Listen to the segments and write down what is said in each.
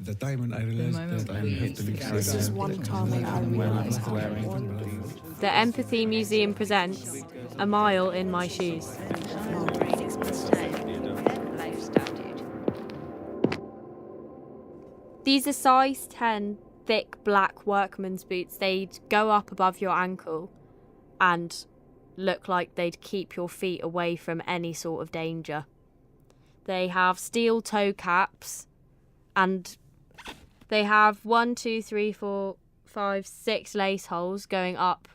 The time when I realized that I have to leave. This is one time when I realized I The Empathy Museum presents A Mile in My Shoes. These are size 10 thick black workman's boots. They'd go up above your ankle and look like they'd keep your feet away from any sort of danger. They have steel toe caps and they have 6 lace holes going up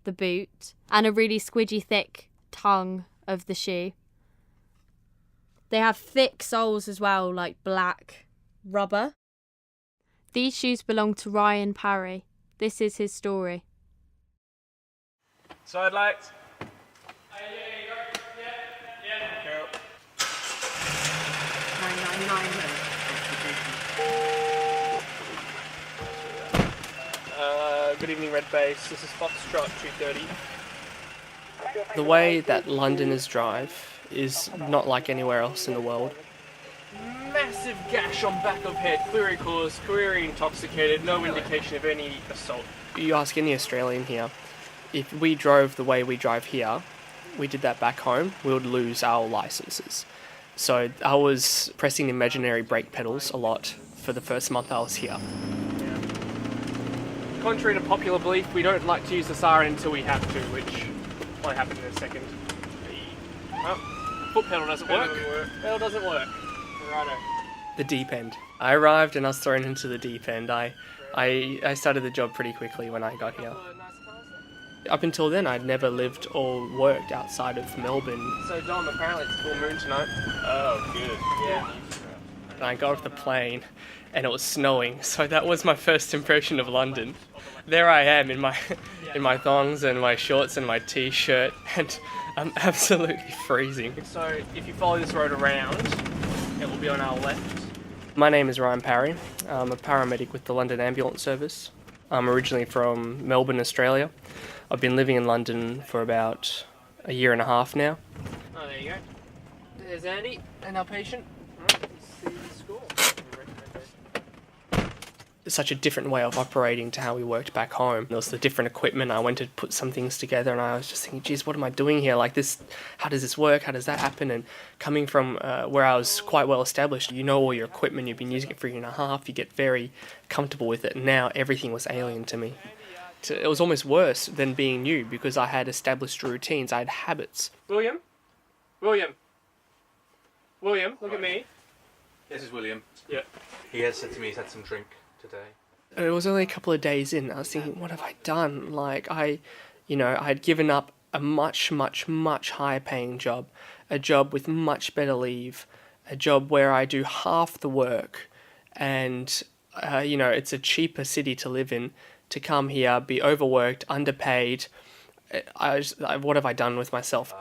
the boot and a really squidgy thick tongue of the shoe. They have thick soles as well, like black rubber. These shoes belong to Ryan Parry. This is his story. Side legs. Good evening, Red Base. This is Foxtrot 230. The way that Londoners drive is not like anywhere else in the world. Massive gash on back of head, clear cause, clearly intoxicated, no indication of any assault. You ask any Australian here, if we drove the way we drive here, we did that back home, we would lose our licenses. So I was pressing imaginary brake pedals a lot for the first month I was here. Contrary to popular belief, we don't like to use the siren until we have to, which might happen in a second. Foot pedal doesn't work. Pedal doesn't work. Righto. The deep end. I arrived and I was thrown into the deep end. I started the job pretty quickly when I got here. Up until then, I'd never lived or worked outside of Melbourne. So Dom, apparently it's full moon tonight. Oh, good. Yeah. And I got off the plane and it was snowing, so that was my first impression of London. There I am in my thongs and my shorts and my t-shirt, and I'm absolutely freezing. So if you follow this road around, it will be on our left. My name is Ryan Parry. I'm a paramedic with the London Ambulance Service. I'm originally from Melbourne, Australia. I've been living in London for about a year and a half now. Oh, there you go. There's Andy and our patient. Alright, let's see the score. It's such a different way of operating to how we worked back home. There was the different equipment. I went to put some things together and I was just thinking, geez, what am I doing here? Like this, how does this work? How does that happen? And coming from where I was quite well established, you know all your equipment, you've been using it for a year and a half, you get very comfortable with it. And now everything was alien to me. It was almost worse than being new because I had established routines, I had habits. William, look at me. This is William. Yeah. He has said to me he's had some drink today. It was only a couple of days in, I was thinking, what have I done? Like, I had given up a much, much, much higher paying job, a job with much better leave, a job where I do half the work, and, it's a cheaper city to live in, to come here, be overworked, underpaid. What have I done with myself?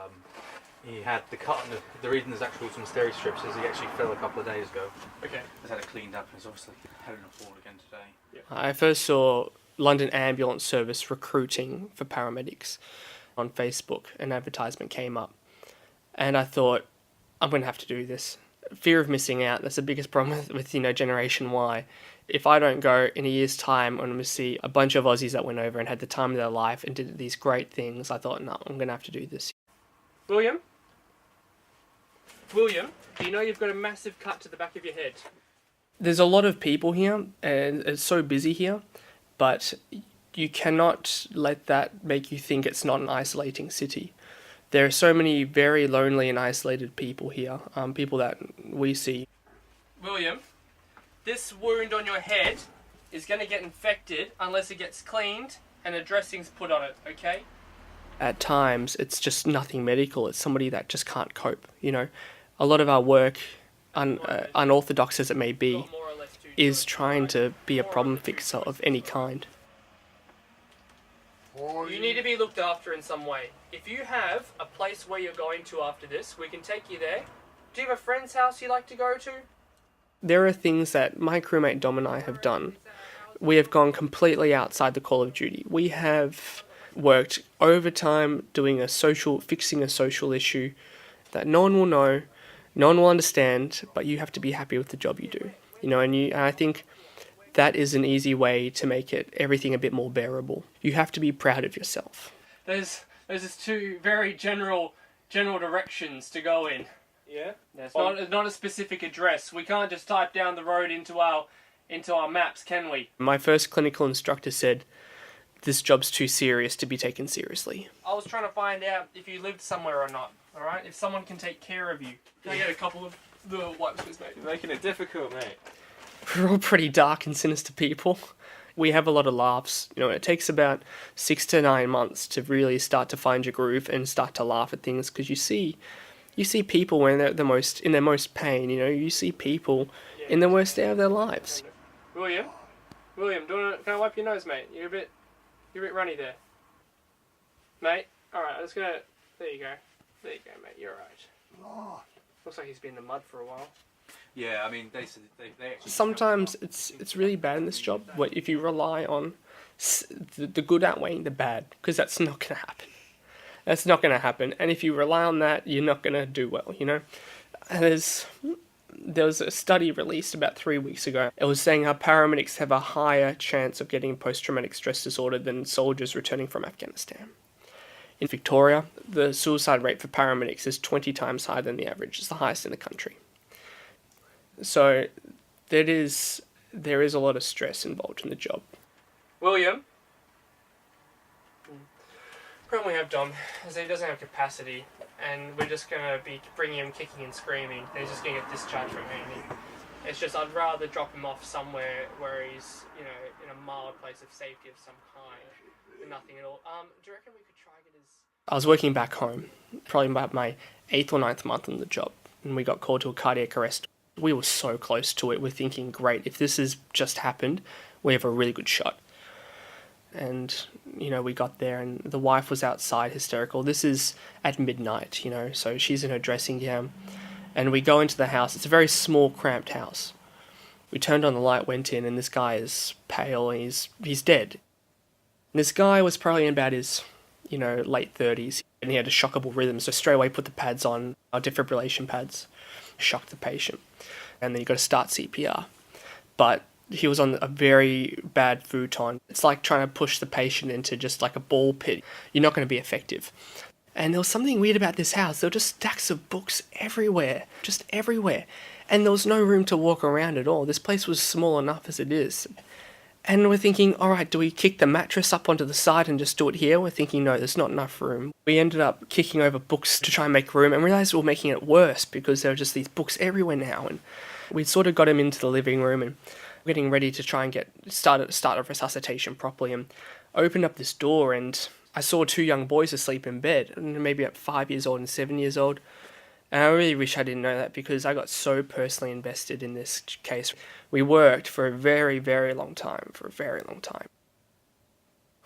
He had the cut, and the reason there's actually some steri strips is he actually fell a couple of days ago. Okay. He's had it cleaned up and he's obviously having a fall again today. Yeah. I first saw London Ambulance Service recruiting for paramedics on Facebook. An advertisement came up and I thought, I'm going to have to do this. Fear of missing out, that's the biggest problem with Generation Y. If I don't go in a year's time, I'm going to see a bunch of Aussies that went over and had the time of their life and did these great things. I thought, no, I'm going to have to do this. William, do you know you've got a massive cut to the back of your head? There's a lot of people here and it's so busy here, but you cannot let that make you think it's not an isolating city. There are so many very lonely and isolated people here, people that we see. William, this wound on your head is going to get infected unless it gets cleaned and a dressing's put on it, okay? At times, it's just nothing medical. It's somebody that just can't cope, A lot of our work, unorthodox as it may be, is trying to be a problem fixer of any kind. You need to be looked after in some way. If you have a place where you're going to after this, we can take you there. Do you have a friend's house you like to go to? There are things that my crewmate Dom and I have done. We have gone completely outside the call of duty. We have worked overtime fixing a social issue that no one will know, no one will understand, but you have to be happy with the job you do. And I think that is an easy way to make everything a bit more bearable. You have to be proud of yourself. There's just two very general directions to go in. Yeah. It's not a specific address. We can't just type down the road into our maps, can we? My first clinical instructor said, "This job's too serious to be taken seriously." I was trying to find out if you lived somewhere or not. All right, if someone can take care of you. Can I get a couple of the wipes, please, mate? You're making it difficult, mate. We're all pretty dark and sinister people. We have a lot of laughs. It takes about 6 to 9 months to really start to find your groove and start to laugh at things, because you see people when they're in their most pain. You see people in the worst day of their lives. William, can I wipe your nose, mate? You're a bit runny there, mate. All right, there you go, mate. You're all right. Looks like he's been in the mud for a while. Yeah, I mean, they actually... Sometimes it's really bad in this job if you rely on the good outweighing the bad, because that's not going to happen. That's not going to happen. And if you rely on that, you're not going to do well, And there was a study released about 3 weeks ago. It was saying how paramedics have a higher chance of getting post-traumatic stress disorder than soldiers returning from Afghanistan. In Victoria, the suicide rate for paramedics is 20 times higher than the average. It's the highest in the country. So there is a lot of stress involved in the job. William? Problem we have, Dom, is that he doesn't have capacity, and we're just going to be bringing him kicking and screaming, and he's just going to get discharged from A&E. It's just, I'd rather drop him off somewhere where he's, in a mild place of safety of some kind, than nothing at all. Do you reckon we could try and get his... I was working back home, probably about my 8th or 9th month in the job, and we got called to a cardiac arrest. We were so close to it. We're thinking, great, if this has just happened, we have a really good shot. And, we got there and the wife was outside hysterical. This is at midnight, so she's in her dressing gown. And we go into the house. It's a very small, cramped house. We turned on the light, went in, and this guy is pale, and he's dead. And this guy was probably in about his, late 30s. And he had a shockable rhythm, so straight away put the pads on, our defibrillation pads, shocked the patient. And then you got to start CPR. But he was on a very bad futon. It's like trying to push the patient into just like a ball pit. You're not going to be effective. And there was something weird about this house. There were just stacks of books everywhere, just everywhere. And there was no room to walk around at all. This place was small enough as it is. And we're thinking, all right, do we kick the mattress up onto the side and just do it here? We're thinking, no, there's not enough room. We ended up kicking over books to try and make room, and realised we were making it worse because there were just these books everywhere now. And we sort of got him into the living room and getting ready to try and start a resuscitation properly, and opened up this door, and I saw 2 young boys asleep in bed, maybe at 5 years old and 7 years old. And I really wish I didn't know that, because I got so personally invested in this case. We worked for a very, very long time,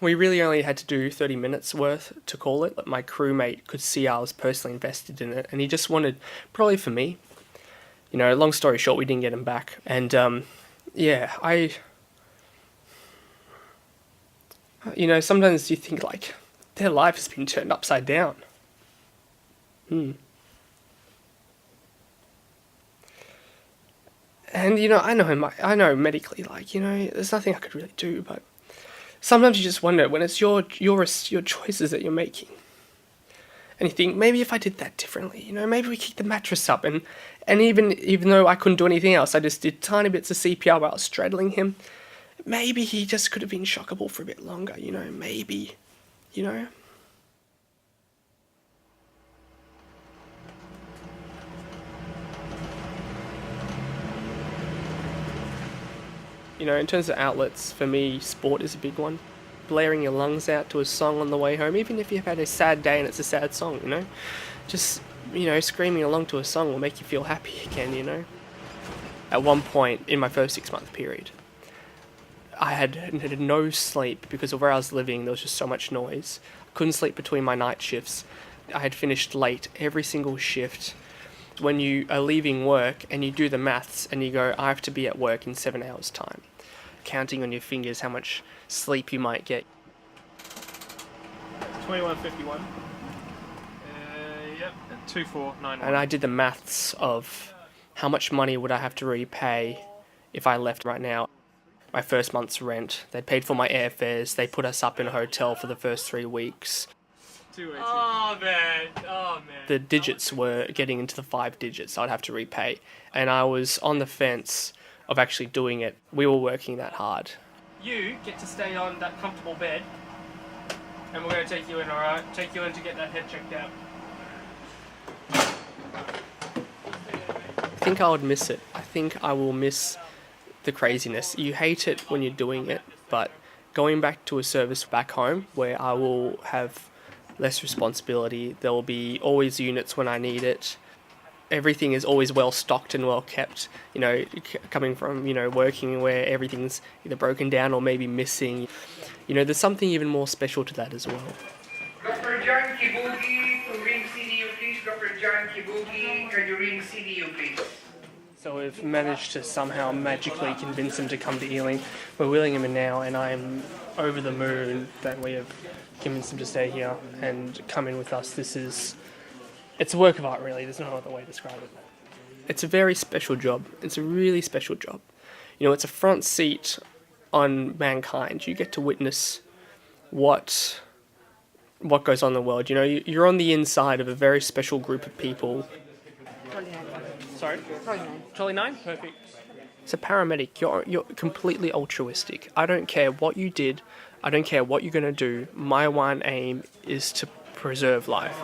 We really only had to do 30 minutes worth to call it. My crewmate could see I was personally invested in it, and he just wanted, probably for me. Long story short, we didn't get him back. And, sometimes you think, like, their life has been turned upside down. And, I know medically, there's nothing I could really do, but sometimes you just wonder when it's your choices that you're making. And you think, maybe if I did that differently, maybe we kicked the mattress up, and even though I couldn't do anything else, I just did tiny bits of CPR while I was straddling him. Maybe he just could have been shockable for a bit longer, maybe, In terms of outlets, for me, sport is a big one. Blaring your lungs out to a song on the way home, even if you've had a sad day and it's a sad song, Just, screaming along to a song will make you feel happy again, At one point in my first 6-month period, I had no sleep because of where I was living. There was just so much noise. I couldn't sleep between my night shifts. I had finished late every single shift. When you are leaving work and you do the maths and you go, I have to be at work in 7 hours' time, counting on your fingers how much sleep you might get. 2151. Yep, 2491. And I did the maths of how much money would I have to repay if I left right now, my first month's rent, they paid for my airfares, they put us up in a hotel for the first 3 weeks. Oh man. The digits were getting into the 5 digits I'd have to repay. And I was on the fence of actually doing it. We were working that hard. You get to stay on that comfortable bed, and we're going to take you in, alright? Take you in to get that head checked out. I think I would miss it. I think I will miss the craziness. You hate it when you're doing it, but going back to a service back home where I will have less responsibility, there will be always units when I need it. Everything is always well stocked and well kept, you know, coming from, you know, working where everything's either broken down or maybe missing. You know, there's something even more special to that as well. Dr. John Kibugi to ring CDU, please. Dr. John Kibugi, can you ring CDU, please? So we've managed to somehow magically convince him to come to Ealing. We're wheeling him in now, and I'm over the moon that we have convinced him to stay here and come in with us. It's a work of art, really. There's no other way to describe it. It's a very special job. It's a really special job. You know, it's a front seat on mankind. You get to witness what goes on in the world. You know, you're on the inside of a very special group of people. Sorry? Trolley 9? Perfect. As a paramedic, you're completely altruistic. I don't care what you did. I don't care what you're going to do. My one aim is to preserve life.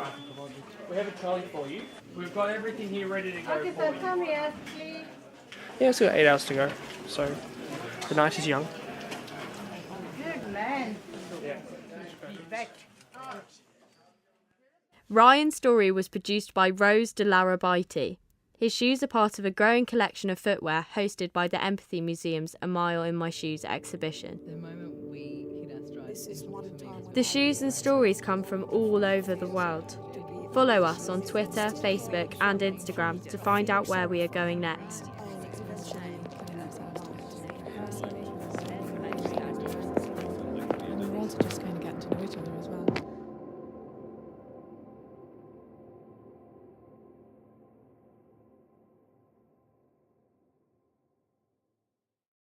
We have a trolley for you. We've got everything here ready to go. Okay, so come here, please. Yeah, it's got 8 hours to go. So the night is young. Good man. Ryan's story was produced by Rose de Larrabeiti. His shoes are part of a growing collection of footwear hosted by the Empathy Museum's A Mile in My Shoes exhibition. The shoes and stories come from all over the world. Follow us on Twitter, Facebook and Instagram to find out where we are going next.